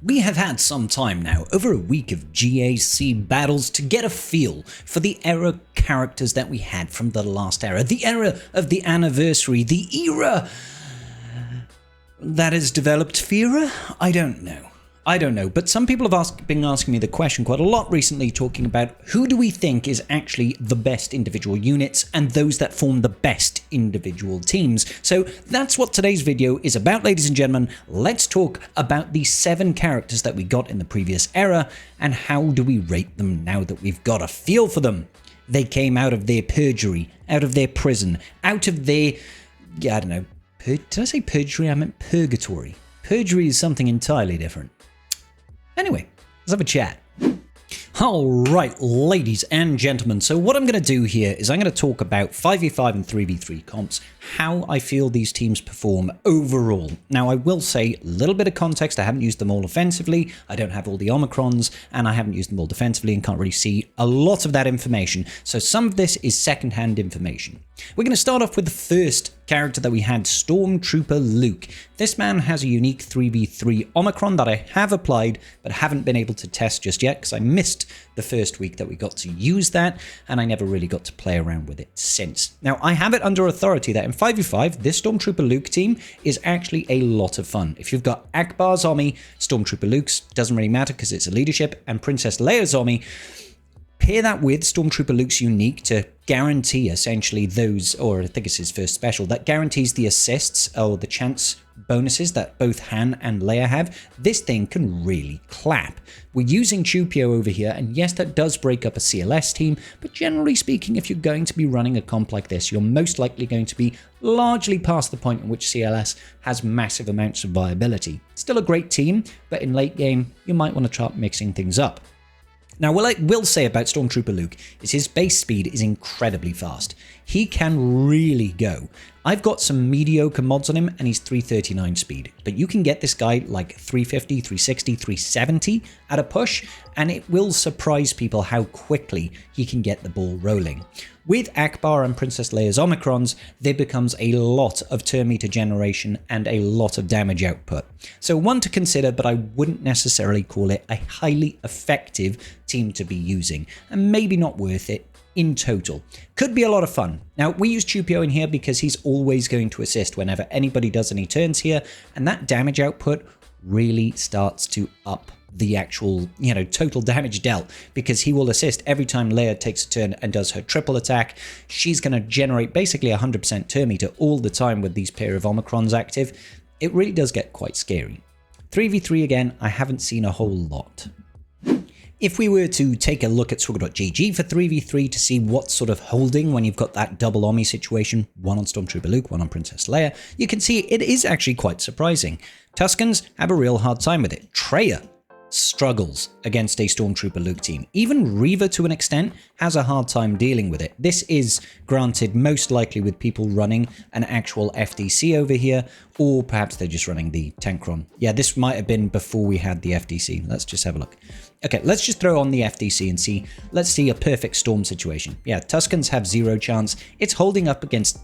We have had some time now, over a week of GAC battles, to get a feel for the era characters that we had from the last era. The era of the anniversary, the era that has developed Fira? I don't know, but some people have been asking me the question quite a lot recently, talking about who do we think is actually the best individual units and those that form the best individual teams. So that's what today's video is about, ladies and gentlemen. Let's talk about the 7 characters that we got in the previous era and how do we rate them now that we've got a feel for them. They came out of their purgery, out of their prison, out of their, I don't know, did I say purgery? I meant purgatory. Purgery is something entirely different. Anyway, let's have a chat. Alright, ladies and gentlemen, so what I'm going to do here is I'm going to talk about 5v5 and 3v3 comps, how I feel these teams perform overall. Now, I will say a little bit of context. I haven't used them all offensively, I don't have all the Omicrons, and I haven't used them all defensively and can't really see a lot of that information, so some of this is secondhand information. We're going to start off with the first character that we had, Stormtrooper Luke. This man has a unique 3v3 Omicron that I have applied but haven't been able to test just yet because I missed the first week that we got to use that and I never really got to play around with it since. Now, I have it under authority that in 5v5, this Stormtrooper Luke team is actually a lot of fun. If you've got Akbar's army, Stormtrooper Luke's doesn't really matter because it's a leadership, and Princess Leia's army, pair that with Stormtrooper Luke's unique to guarantee essentially those, or I think it's his first special, that guarantees the assists or the chance bonuses that both Han and Leia have. This thing can really clap. We're using Chewbacca over here, and yes, that does break up a CLS team, but generally speaking, if you're going to be running a comp like this, you're most likely going to be largely past the point in which CLS has massive amounts of viability. Still a great team, but in late game, you might want to start mixing things up. Now, what I will say about Stormtrooper Luke is his base speed is incredibly fast. He can really go. I've got some mediocre mods on him and he's 339 speed, but you can get this guy like 350, 360, 370 at a push, and it will surprise people how quickly he can get the ball rolling. With Akbar and Princess Leia's Omicrons, there becomes a lot of turn meter generation and a lot of damage output. So one to consider, but I wouldn't necessarily call it a highly effective team to be using, and maybe not worth it in total. Could be a lot of fun. Now, we use Chewbacca in here because he's always going to assist whenever anybody does any turns here, and that damage output really starts to up the actual, total damage dealt, because he will assist every time Leia takes a turn and does her triple attack. She's going to generate basically 100% turn meter all the time with these pair of Omicrons active. It really does get quite scary. 3v3 again, I haven't seen a whole lot. If we were to take a look at Swiggle.gg for 3v3 to see what's sort of holding when you've got that double Omni situation, one on Stormtrooper Luke, one on Princess Leia, you can see it is actually quite surprising. Tuskens have a real hard time with it. Traya struggles against a Stormtrooper Luke team. Even Reva, to an extent, has a hard time dealing with it. This is, granted, most likely with people running an actual FDC over here, or perhaps they're just running the Tankron. Yeah, this might have been before we had the FDC. Let's just have a look. Okay, let's just throw on the FDC and see. Let's see a perfect storm situation. Yeah, Tuskens have 0 chance. It's holding up against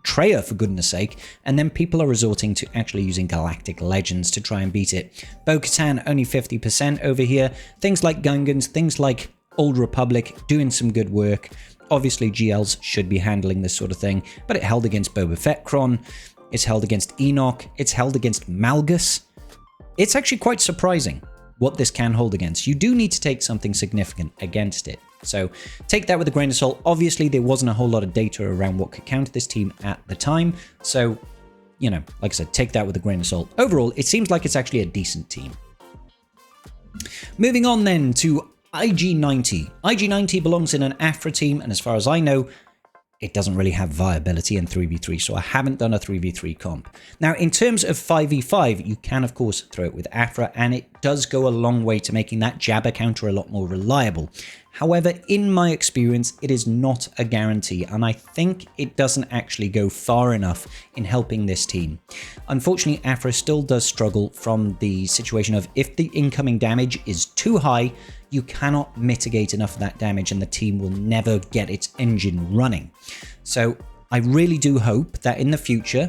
Traya, for goodness sake, and then people are resorting to actually using Galactic Legends to try and beat it. Bo-Katan only 50% over here. Things like Gungans, things like Old Republic doing some good work. Obviously GLs should be handling this sort of thing, but it held against Boba Fett Kron, it's held against Enoch, it's held against Malgus. It's actually quite surprising what this can hold against. You do need to take something significant against it. So take that with a grain of salt. Obviously, there wasn't a whole lot of data around what could counter this team at the time. So, like I said, take that with a grain of salt. Overall, it seems like it's actually a decent team. Moving on then to IG-90. IG-90 belongs in an Afra team, and as far as I know, it doesn't really have viability in 3v3, so I haven't done a 3v3 comp. Now, in terms of 5v5, you can, of course, throw it with Afra, and it does go a long way to making that jabber counter a lot more reliable. However, in my experience, it is not a guarantee, and I think it doesn't actually go far enough in helping this team. Unfortunately, Afra still does struggle from the situation of if the incoming damage is too high, you cannot mitigate enough of that damage and the team will never get its engine running. So I really do hope that in the future,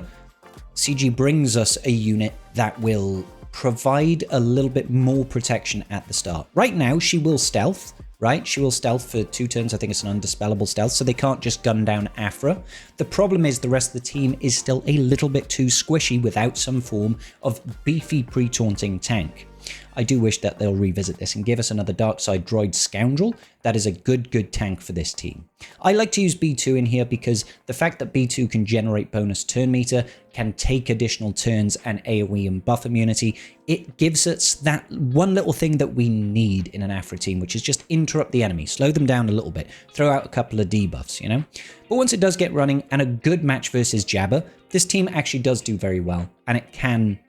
CG brings us a unit that will provide a little bit more protection at the start. Right now, she will stealth, right? She will stealth for 2 turns. I think it's an undispellable stealth, so they can't just gun down Afra. The problem is the rest of the team is still a little bit too squishy without some form of beefy pre-taunting tank. I do wish that they'll revisit this and give us another Darkside Droid Scoundrel. That is a good tank for this team. I like to use B2 in here because the fact that B2 can generate bonus turn meter, can take additional turns and AoE and buff immunity, it gives us that one little thing that we need in an Afra team, which is just interrupt the enemy, slow them down a little bit, throw out a couple of debuffs, you know? But once it does get running and a good match versus Jabba, this team actually does do very well, and it can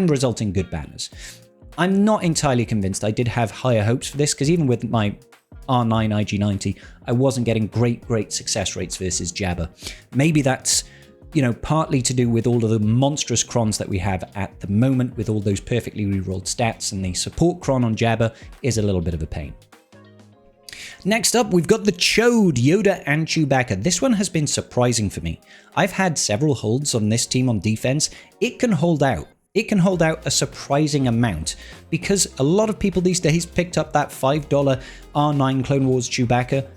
result in good banners. I'm not entirely convinced. I did have higher hopes for this because even with my R9 IG90, I wasn't getting great success rates versus Jabba. Maybe that's, you know, partly to do with all of the monstrous crons that we have at the moment with all those perfectly rerolled stats, and the support cron on Jabba is a little bit of a pain. Next up, we've got the Chode, Yoda and Chewbacca. This one has been surprising for me. I've had several holds on this team on defense. It can hold out. It can hold out a surprising amount because a lot of people these days picked up that $5 R9 Clone Wars Chewbacca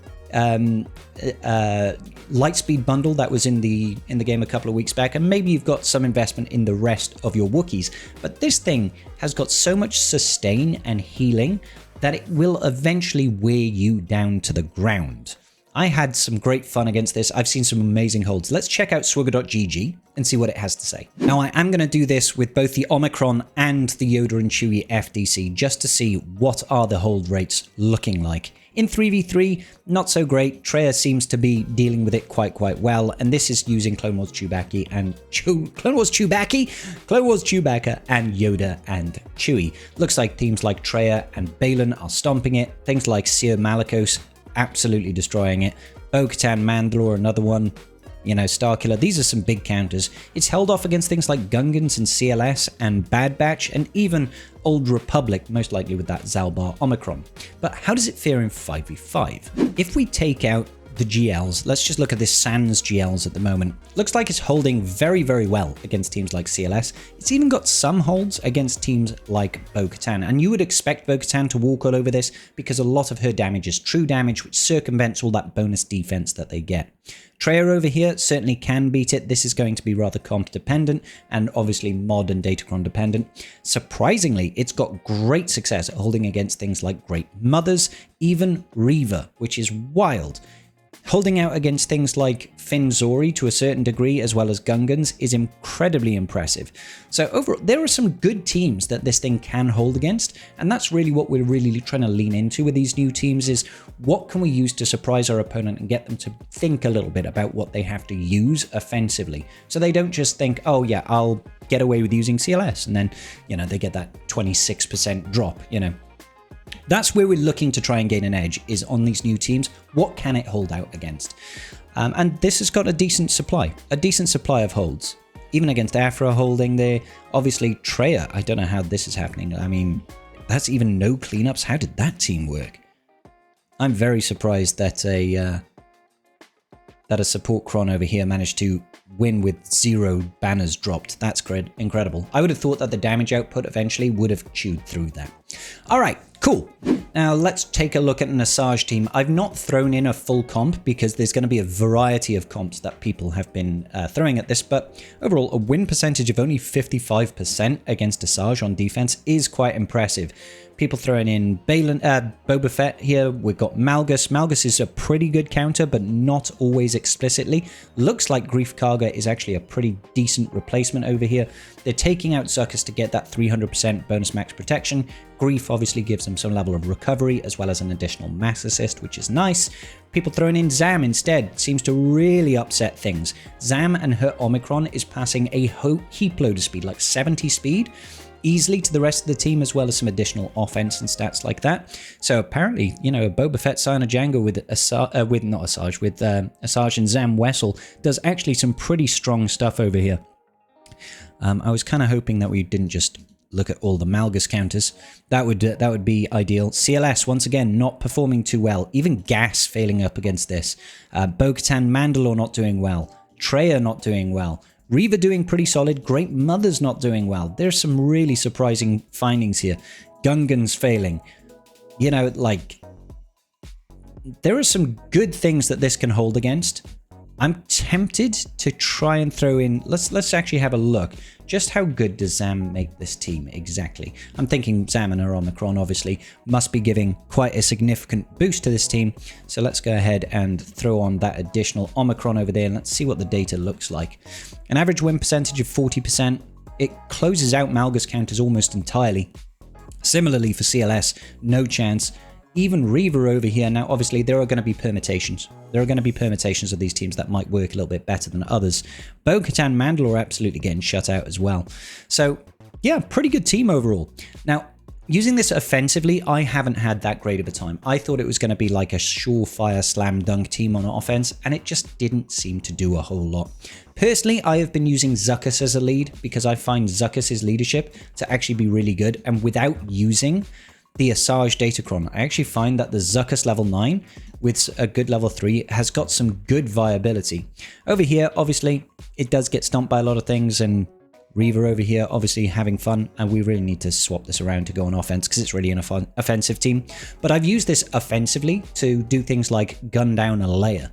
Lightspeed bundle that was in the game a couple of weeks back, and maybe you've got some investment in the rest of your Wookiees. But this thing has got so much sustain and healing that it will eventually wear you down to the ground. I had some great fun against this. I've seen some amazing holds. Let's check out swigger.gg and see what it has to say. Now, I am going to do this with both the Omicron and the Yoda and Chewie FDC just to see what are the hold rates looking like. In 3v3, not so great. Traya seems to be dealing with it quite well, and this is using Clone Wars Chewbacca and Clone Wars Chewbacca and Yoda and Chewie. Looks like teams like Traya and Balin are stomping it. Things like Seer Malicos absolutely destroying it. Bo-Katan, Mandalore, another one. You know, Starkiller. These are some big counters. It's held off against things like Gungans and CLS and Bad Batch and even Old Republic, most likely with that Zalbar Omicron. But how does it fare in 5v5? If we take out the GLs, let's just look at this Sans GLs at the moment. Looks like it's holding very well against teams like CLS. It's even got some holds against teams like Bo-Katan, and you would expect Bo-Katan to walk all over this because a lot of her damage is true damage, which circumvents all that bonus defense that they get. Traya over here certainly can beat it. This is going to be rather comp dependent and obviously mod and datacron dependent. Surprisingly, it's got great success at holding against things like Great Mothers, even Reva, which is wild. Holding out against things like Finn Zori to a certain degree, as well as Gungans, is incredibly impressive. So overall, there are some good teams that this thing can hold against, and that's really what we're really trying to lean into with these new teams is what can we use to surprise our opponent and get them to think a little bit about what they have to use offensively. So they don't just think, oh yeah, I'll get away with using CLS, and then, you know, they get that 26% drop, you know. That's where we're looking to try and gain an edge, is on these new teams. What can it hold out against? And this has got a decent supply of holds. Even against Afra holding there. Obviously, Traya, I don't know how this is happening. I mean, that's even no cleanups. How did that team work? I'm very surprised that a support cron over here managed to win with 0 banners dropped. That's incredible. I would have thought that the damage output eventually would have chewed through that. All right, cool. Now let's take a look at an Asajj team. I've not thrown in a full comp because there's going to be a variety of comps that people have been throwing at this, but overall a win percentage of only 55% against Asajj on defense is quite impressive. People throwing in Boba Fett here. We've got Malgus. Malgus is a pretty good counter, but not always explicitly. Looks like Greef Karga is actually a pretty decent replacement over here. They're taking out Zuckuss to get that 300% bonus max protection. Greef obviously gives them some level of recovery as well as an additional mass assist, which is nice. People throwing in Zam instead seems to really upset things. Zam and her Omicron is passing a heap load of speed, like 70 speed. Easily to the rest of the team, as well as some additional offense and stats like that. So apparently, you know, Boba Fett Sign of Django with Asajj and Zam Wessel does actually some pretty strong stuff over here. I was kind of hoping that we didn't just look at all the Malgus counters. That would be ideal. CLS once again not performing too well. Even Gas failing up against this. Bo-Katan Mandalore not doing well. Traya not doing well. Reaver doing pretty solid. Great Mother's not doing well. There's some really surprising findings here. Gungan's failing. You know, like, there are some good things that this can hold against. I'm tempted to try and throw in, let's actually have a look. Just how good does Zam make this team exactly? I'm thinking Zam and her Omicron obviously must be giving quite a significant boost to this team. So let's go ahead and throw on that additional Omicron over there and let's see what the data looks like. An average win percentage of 40%. It closes out Malgus counters almost entirely. Similarly for CLS, no chance. Even Reaver over here, now obviously there are going to be permutations. There are going to be permutations of these teams that might work a little bit better than others. Bo-Katan, Mandalore are absolutely getting shut out as well. So yeah, pretty good team overall. Now, using this offensively, I haven't had that great of a time. I thought it was going to be like a surefire slam dunk team on offense, and it just didn't seem to do a whole lot. Personally, I have been using Zuckuss as a lead because I find Zuckuss's leadership to actually be really good, and without using the Asajj Datacron, I actually find that the Zuckuss level 9 with a good level 3 has got some good viability. Over here, obviously, it does get stumped by a lot of things, and Reaver over here obviously having fun, and we really need to swap this around to go on offense because it's really an offensive team. But I've used this offensively to do things like gun down a layer.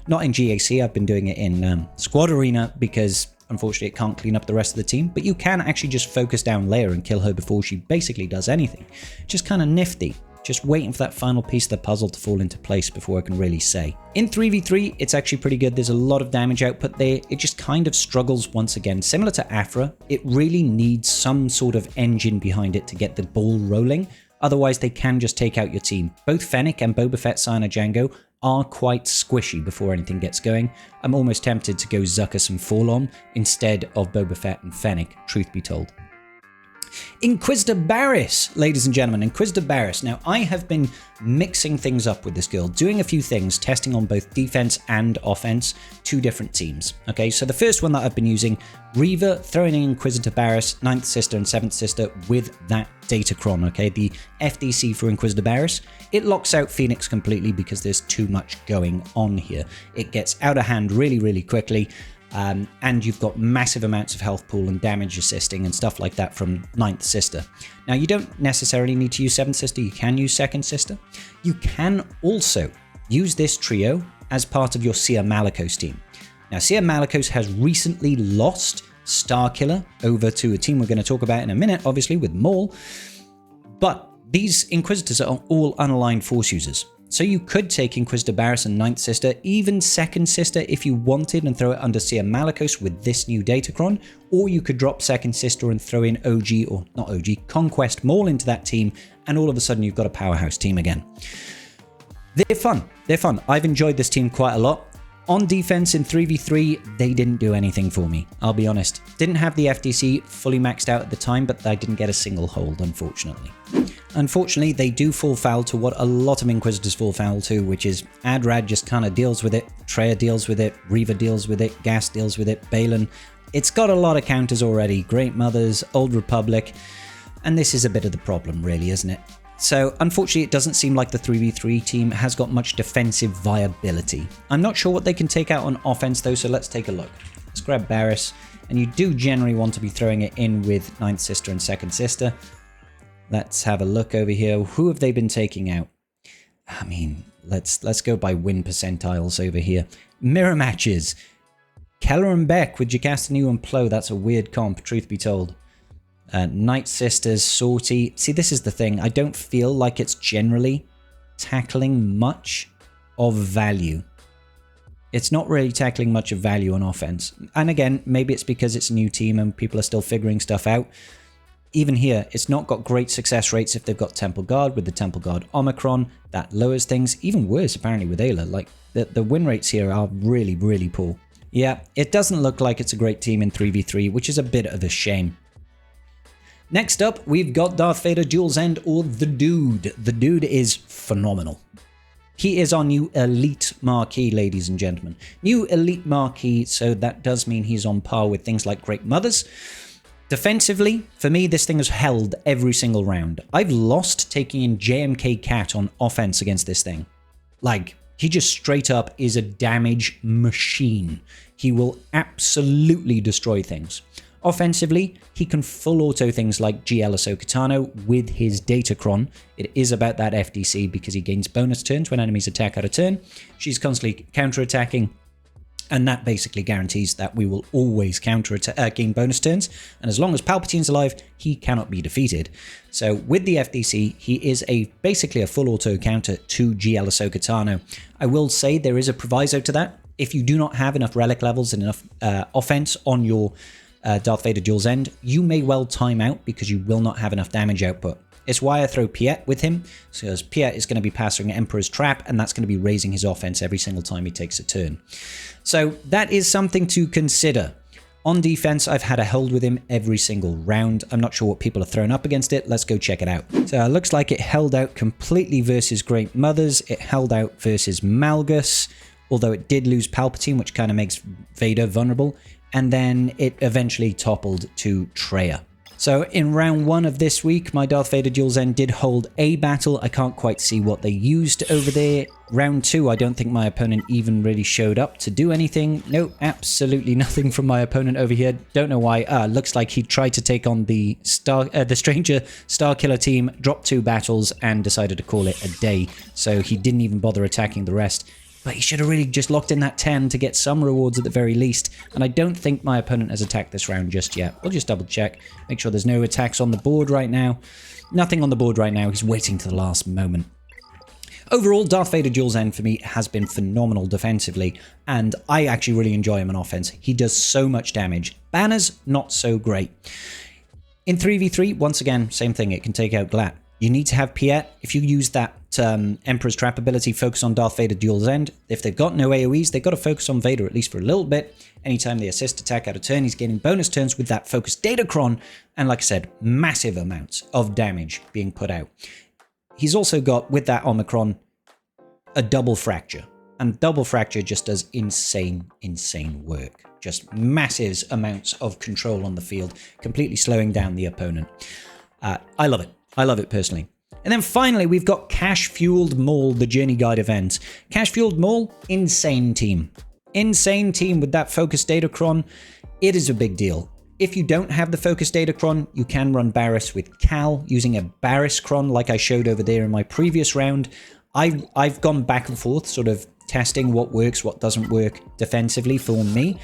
Not in GAC, I've been doing it in Squad Arena because unfortunately it can't clean up the rest of the team, but you can actually just focus down Leia and kill her before she basically does anything. Just kind of nifty. Just waiting for that final piece of the puzzle to fall into place before I can really say. In 3v3, it's actually pretty good. There's a lot of damage output there. It just kind of struggles once again. Similar to Afra, it really needs some sort of engine behind it to get the ball rolling. Otherwise, they can just take out your team. Both Fennec and Boba Fett, Cyan Django are quite squishy before anything gets going. I'm almost tempted to go Zuckuss and Forlorn instead of Boba Fett and Fennec, truth be told. Inquisitor Barriss, ladies and gentlemen, Inquisitor Barriss. Now, I have been mixing things up with this girl, doing a few things, testing on both defense and offense, two different teams. Okay, so the first one that I've been using, Reaver, throwing in Inquisitor Barriss, 9th Sister and 7th Sister with that Datacron, okay, the FDC for Inquisitor Barriss. It locks out Phoenix completely because there's too much going on here. It gets out of hand really, really quickly. And you've got massive amounts of health pool and damage assisting and stuff like that from 9th Sister. Now, you don't necessarily need to use 7th Sister, you can use 2nd Sister. You can also use this trio as part of your Sia Malicos team. Now, Sia Malicos has recently lost Starkiller over to a team we're going to talk about in a minute, obviously, with Maul. But these Inquisitors are all unaligned Force users. So you could take Inquisitor Barriss and 9th Sister, even 2nd Sister if you wanted, and throw it under Sia Malicos with this new Datacron, or you could drop 2nd Sister and throw in OG, or not OG, Conquest Maul into that team, and all of a sudden you've got a powerhouse team again. They're fun. They're fun. I've enjoyed this team quite a lot. On defense in 3v3, they didn't do anything for me, I'll be honest. Didn't have the FDC fully maxed out at the time, but I didn't get a single hold, unfortunately. Unfortunately, they do fall foul to what a lot of Inquisitors fall foul to, which is Adrad just kind of deals with it, Treya deals with it, Reaver deals with it, Gas deals with it, Balin. It's got a lot of counters already, Great Mothers, Old Republic, and this is a bit of the problem, really, isn't it? So, unfortunately, it doesn't seem like the 3v3 team has got much defensive viability. I'm not sure what they can take out on offense, though, so let's take a look. Let's grab Barriss, and you do generally want to be throwing it in with 9th Sister and 2nd Sister. Let's have a look over here. Who have they been taking out? I mean, let's go by win percentiles over here. Mirror matches. Keller and Beck with Jocasta and Plo. That's a weird comp, truth be told. Night Sisters, Sortie. See, this is the thing. I don't feel like it's generally tackling much of value. It's not really tackling much of value on offense. And again, maybe it's because it's a new team and people are still figuring stuff out. Even here, it's not got great success rates if they've got Temple Guard with the Temple Guard Omicron. That lowers things. Even worse, apparently, with Ayla. Like, the win rates here are really, really poor. Yeah, it doesn't look like it's a great team in 3v3, which is a bit of a shame. Next up, we've got Darth Vader Duel's End, or The Dude. The Dude is phenomenal. He is our new elite marquee, ladies and gentlemen. New elite marquee, so that does mean he's on par with things like Great Mothers. Defensively, for me, this thing has held every single round. I've lost taking in JMK Cat on offense against this thing. Like, He just straight up is a damage machine. He will absolutely destroy things. Offensively, he can full auto things like GL Ahsoka Tano with his Datacron. It is about that FDC because he gains bonus turns when enemies attack out of turn. She's constantly counter-attacking, and that basically guarantees that we will always gain bonus turns. And as long as Palpatine's alive, he cannot be defeated. So with the FDC, he is basically a full auto counter to GL Ahsoka Tano. I will say there is a proviso to that. If you do not have enough relic levels and enough offense on your Darth Vader Duel's End, you may well time out because you will not have enough damage output. It's why I throw Piet with him, because Piet is going to be passing Emperor's Trap, and that's going to be raising his offense every single time he takes a turn. So that is something to consider. On defense, I've had a hold with him every single round. I'm not sure what people are throwing up against it. Let's go check it out. So it looks like it held out completely versus Great Mothers. It held out versus Malgus, although it did lose Palpatine, which kind of makes Vader vulnerable. And then it eventually toppled to Traya. So in round 1 of this week, my Darth Vader Duel's End did hold a battle. I can't quite see what they used over there. Round 2, I don't think my opponent even really showed up to do anything. No, absolutely nothing from my opponent over here. Don't know why. Looks like he tried to take on the Stranger Starkiller team, dropped 2 battles, and decided to call it a day. So he didn't even bother attacking the rest. But he should have really just locked in that 10 to get some rewards at the very least. And I don't think my opponent has attacked this round just yet. We'll just double check. Make sure there's no attacks on the board right now. Nothing on the board right now. He's waiting to the last moment. Overall, Darth Vader Duel's End for me has been phenomenal defensively. And I actually really enjoy him on offense. He does so much damage. Banners, not so great. In 3v3, once again, same thing. It can take out Glat. You need to have Piet. If you use that Emperor's Trap ability, focus on Darth Vader Duel's End. If they've got no AoEs, they've got to focus on Vader at least for a little bit. Anytime they assist attack out of turn, he's getting bonus turns with that focused Datacron. And like I said, massive amounts of damage being put out. He's also got, with that Omicron, a double fracture. And double fracture just does insane work. Just massive amounts of control on the field, completely slowing down the opponent. I love it. I love it personally. And then finally, we've got Cash Fueled Maul, the Journey Guide event. Cash Fueled Maul, insane team. Insane team with that focused Datacron. It is a big deal. If you don't have the focused Datacron, you can run Barriss with Cal using a Barriss Cron like I showed over there in my previous round. I've gone back and forth, sort of testing what works, what doesn't work defensively for me.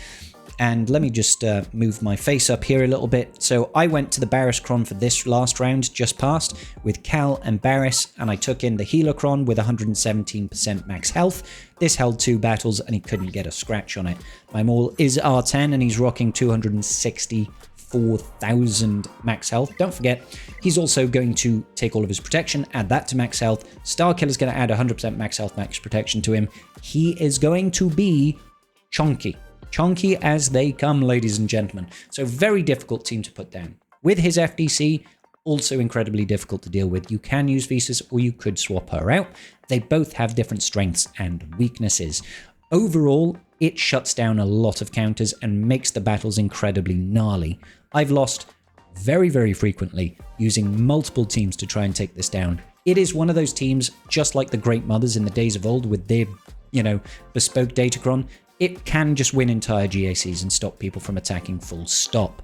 And let me just move my face up here a little bit. So I went to the Barriss Cron for this last round, just past, with Cal and Barriss, and I took in the Healer Cron with 117% max health. This held 2 battles, and he couldn't get a scratch on it. My Maul is R10, and he's rocking 264,000 max health. Don't forget, he's also going to take all of his protection, add that to max health. Starkiller's going to add 100% max health, max protection to him. He is going to be chonky. Chonky as they come, ladies and gentlemen. So very difficult team to put down. With his FDC, also incredibly difficult to deal with. You can use Visas or you could swap her out. They both have different strengths and weaknesses. Overall, it shuts down a lot of counters and makes the battles incredibly gnarly. I've lost very, very frequently using multiple teams to try and take this down. It is one of those teams, just like the Great Mothers in the days of old with their, bespoke Datacron. It can just win entire GACs and stop people from attacking full stop.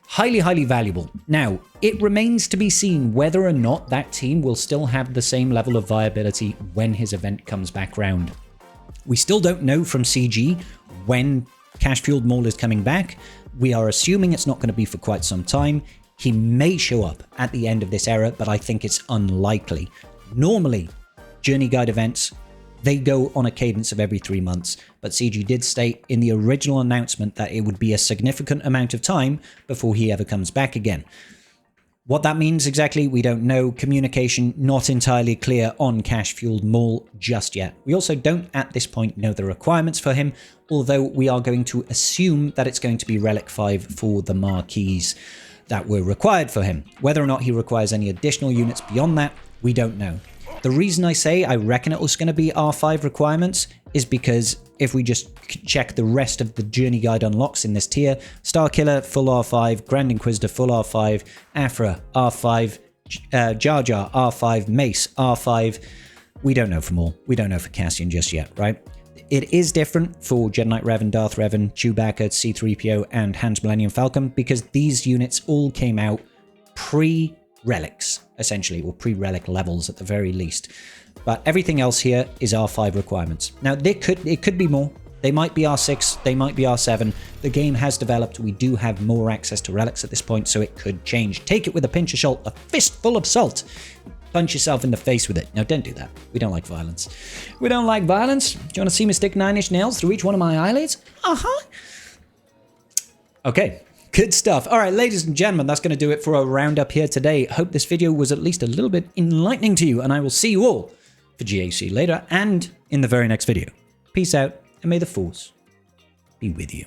Highly, highly valuable. Now, it remains to be seen whether or not that team will still have the same level of viability when his event comes back round. We still don't know from CG when Cash Fueled Maul is coming back. We are assuming it's not going to be for quite some time. He may show up at the end of this era, but I think it's unlikely. Normally, Journey Guide events, they go on a cadence of every 3 months, but CG did state in the original announcement that it would be a significant amount of time before he ever comes back again. What that means exactly, we don't know. Communication not entirely clear on Cash Fueled Maul just yet. We also don't at this point know the requirements for him, although we are going to assume that it's going to be Relic 5 for the marquees that were required for him. Whether or not he requires any additional units beyond that, we don't know. The reason I say I reckon it was going to be R5 requirements is because if we just check the rest of the Journey Guide unlocks in this tier, Starkiller full R5, Grand Inquisitor full R5, Afra R5, Jar Jar R5, Mace R5, We don't know for Maul. We don't know for Cassian just yet, right? It is different for Jedi Knight Revan, Darth Revan, Chewbacca, C-3PO, and Han's Millennium Falcon because these units all came out pre-relics, essentially, or pre-relic levels at the very least. But everything else here is R5 requirements. Now, it could be more. They might be R6, they might be R7. The game has developed. We do have more access to relics at this point, so it could change. Take it with a pinch of salt, a fistful of salt. Punch yourself in the face with it. No, don't do that. We don't like violence. We don't like violence. Do you want to see me stick 9-inch nails through each one of my eyelids? Uh-huh. Okay. Good stuff. All right, ladies and gentlemen, that's going to do it for a roundup here today. Hope this video was at least a little bit enlightening to you, and I will see you all for GAC later and in the very next video. Peace out, and may the Force be with you.